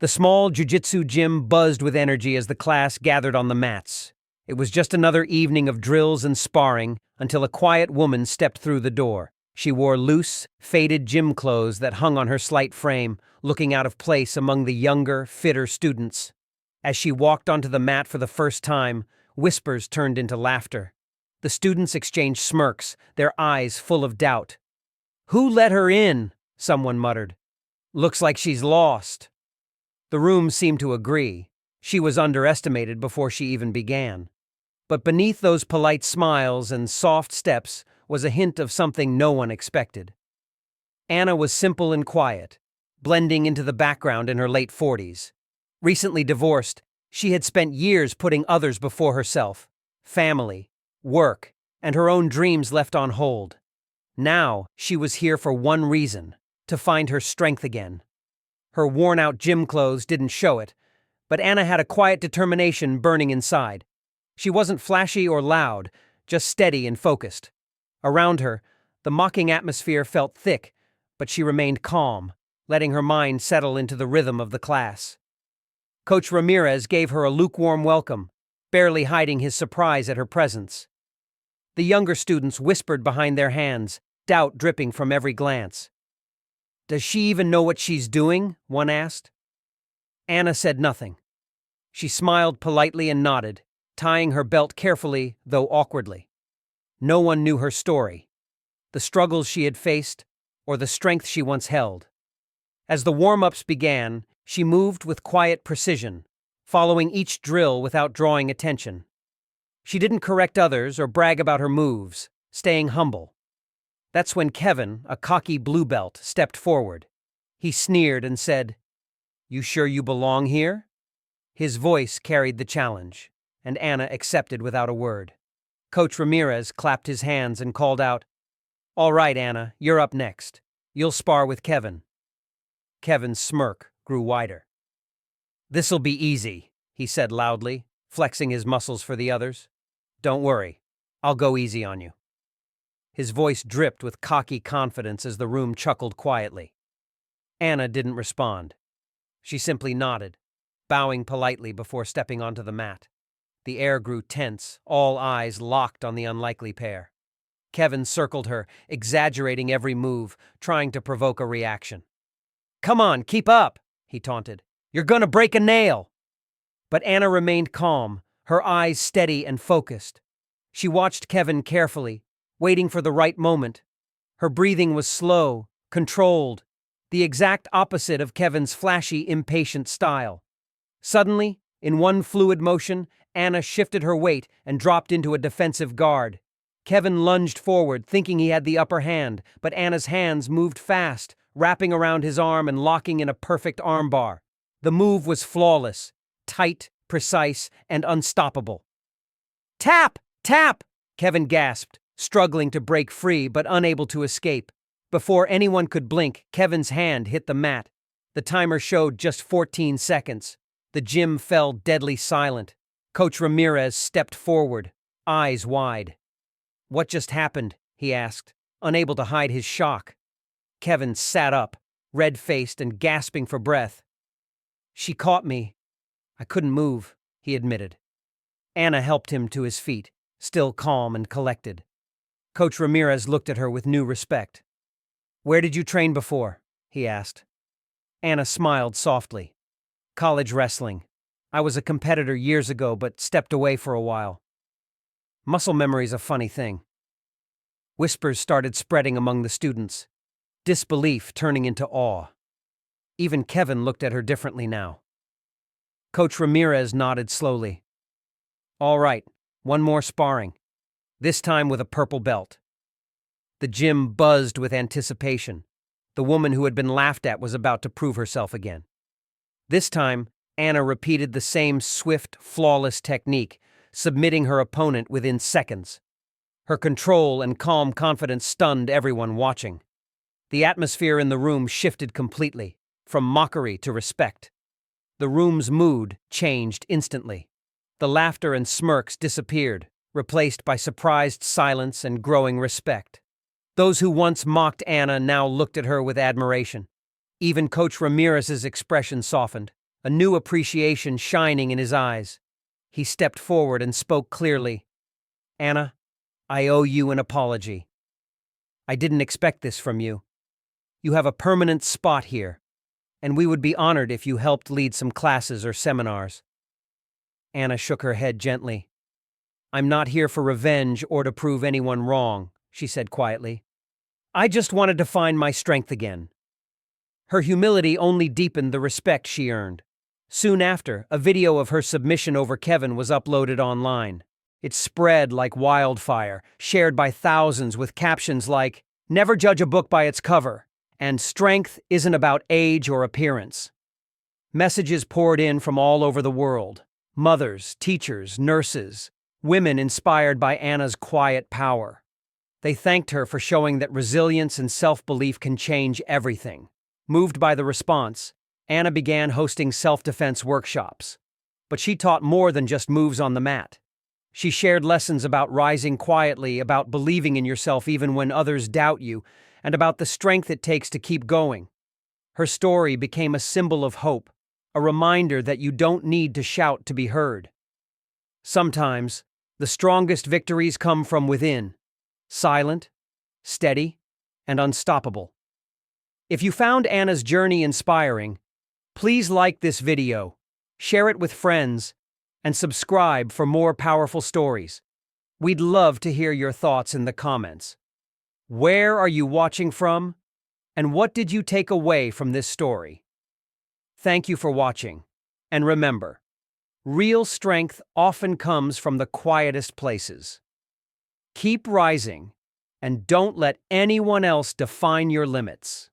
The small Jiu Jitsu gym buzzed with energy as the class gathered on the mats. It was just another evening of drills and sparring until a quiet woman stepped through the door. She wore loose, faded gym clothes that hung on her slight frame, looking out of place among the younger, fitter students. As she walked onto the mat for the first time, whispers turned into laughter. The students exchanged smirks, their eyes full of doubt. "Who let her in?" someone muttered. "Looks like she's lost." The room seemed to agree. She was underestimated before she even began. But beneath those polite smiles and soft steps was a hint of something no one expected. Anna was simple and quiet, blending into the background in her late 40s. Recently divorced, she had spent years putting others before herself, family, work, and her own dreams left on hold. Now, she was here for one reason: to find her strength again. Her worn-out gym clothes didn't show it, but Anna had a quiet determination burning inside. She wasn't flashy or loud, just steady and focused. Around her, the mocking atmosphere felt thick, but she remained calm, letting her mind settle into the rhythm of the class. Coach Ramirez gave her a lukewarm welcome, barely hiding his surprise at her presence. The younger students whispered behind their hands, doubt dripping from every glance. "Does she even know what she's doing?" one asked. Anna said nothing. She smiled politely and nodded, tying her belt carefully, though awkwardly. No one knew her story, the struggles she had faced, or the strength she once held. As the warm-ups began, she moved with quiet precision, following each drill without drawing attention. She didn't correct others or brag about her moves, staying humble. That's when Kevin, a cocky blue belt, stepped forward. He sneered and said, "You sure you belong here?" His voice carried the challenge, and Anna accepted without a word. Coach Ramirez clapped his hands and called out, "All right, Anna, you're up next. You'll spar with Kevin." Kevin's smirk grew wider. "This'll be easy," he said loudly, flexing his muscles for the others. "Don't worry, I'll go easy on you." His voice dripped with cocky confidence as the room chuckled quietly. Anna didn't respond. She simply nodded, bowing politely before stepping onto the mat. The air grew tense, all eyes locked on the unlikely pair. Kevin circled her, exaggerating every move, trying to provoke a reaction. "Come on, keep up," he taunted. "You're gonna break a nail." But Anna remained calm, her eyes steady and focused. She watched Kevin carefully, waiting for the right moment. Her breathing was slow, controlled, the exact opposite of Kevin's flashy, impatient style. Suddenly, in one fluid motion, Anna shifted her weight and dropped into a defensive guard. Kevin lunged forward, thinking he had the upper hand, but Anna's hands moved fast, wrapping around his arm and locking in a perfect armbar. The move was flawless, tight, precise, and unstoppable. "Tap! Tap!" Kevin gasped, struggling to break free but unable to escape. Before anyone could blink, Kevin's hand hit the mat. The timer showed just 14 seconds. The gym fell deadly silent. Coach Ramirez stepped forward, eyes wide. "What just happened?" he asked, unable to hide his shock. Kevin sat up, red-faced and gasping for breath. "She caught me. I couldn't move," he admitted. Anna helped him to his feet, still calm and collected. Coach Ramirez looked at her with new respect. "Where did you train before?" he asked. Anna smiled softly. "College wrestling. I was a competitor years ago but stepped away for a while." Muscle memory's a funny thing. Whispers started spreading among the students, disbelief turning into awe. Even Kevin looked at her differently now. Coach Ramirez nodded slowly. "All right, one more sparring, this time with a purple belt." The gym buzzed with anticipation. The woman who had been laughed at was about to prove herself again. This time, Anna repeated the same swift, flawless technique, submitting her opponent within seconds. Her control and calm confidence stunned everyone watching. The atmosphere in the room shifted completely, from mockery to respect. The room's mood changed instantly. The laughter and smirks disappeared, replaced by surprised silence and growing respect. Those who once mocked Anna now looked at her with admiration. Even Coach Ramirez's expression softened, a new appreciation shining in his eyes. He stepped forward and spoke clearly. "Anna, I owe you an apology. I didn't expect this from you. You have a permanent spot here, and we would be honored if you helped lead some classes or seminars." Anna shook her head gently. "I'm not here for revenge or to prove anyone wrong," she said quietly. "I just wanted to find my strength again." Her humility only deepened the respect she earned. Soon after, a video of her submission over Kevin was uploaded online. It spread like wildfire, shared by thousands with captions like, "Never judge a book by its cover," and "Strength isn't about age or appearance." Messages poured in from all over the world. Mothers, teachers, nurses, women inspired by Anna's quiet power. They thanked her for showing that resilience and self-belief can change everything. Moved by the response, Anna began hosting self-defense workshops. But she taught more than just moves on the mat. She shared lessons about rising quietly, about believing in yourself even when others doubt you, and about the strength it takes to keep going. Her story became a symbol of hope, a reminder that you don't need to shout to be heard. Sometimes, the strongest victories come from within, silent, steady, and unstoppable. If you found Anna's journey inspiring, please like this video, share it with friends, and subscribe for more powerful stories. We'd love to hear your thoughts in the comments. Where are you watching from? And what did you take away from this story? Thank you for watching. And remember, real strength often comes from the quietest places. Keep rising, and don't let anyone else define your limits.